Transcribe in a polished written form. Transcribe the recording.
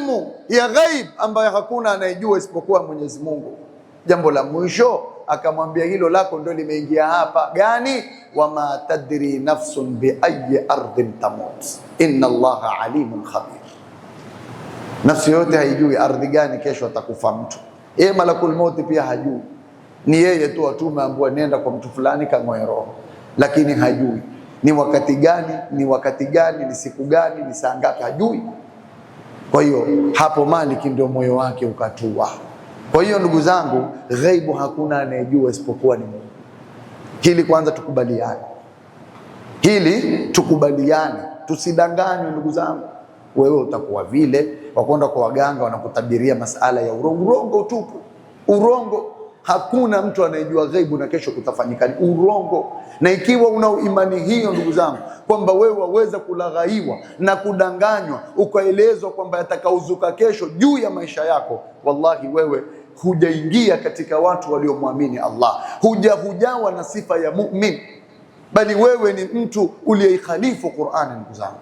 ilmu ya ghaib ambayo hakuna anayejua isipokuwa Mwenyezi Mungu. Jambo la mwisho akamwambia hilo lako ndio limeingia hapa gani, wama tadri nafsun bi ayi ardhin tamut inna Allaha alimun khabir. Nafsi yote haijui ardhi gani kesho atakufa mtu. Yeye malakul mauti pia hajui, ni yeye tu atume ambao nenda kwa mtu fulani kang'oe roho, lakini hajui ni wakati gani, ni wakati gani, ni siku gani, ni saa ngapi, hajui. Kwa hiyo hapo Maliki ndio moyo wake ukatua. Kwa hiyo ndugu zangu, ghaibu hakuna anayejua isipokuwa ni Mungu. Hili kwanza tukubaliane, hili tukubaliane, tusidanganywe ndugu zangu. Wewe utakuwa vile wakwenda kwa waganga wanakutabiria masala ya urongo tupu, urongo. Hakuna mtu anayejua ghaibu na kesho kutafanyika, ni urongo. Na ikiwa una imani hiyo ndugu zangu, kwamba wewe waweza kulaghaiwa na kudanganywa ukaelezwa kwamba yatakauzuka kesho juu ya maisha yako, wallahi wewe hujaingia katika watu waliomwamini Allah, hujawa na sifa ya mu'min, bali wewe ni mtu uliyeikhalifu Qur'ani ndugu zangu.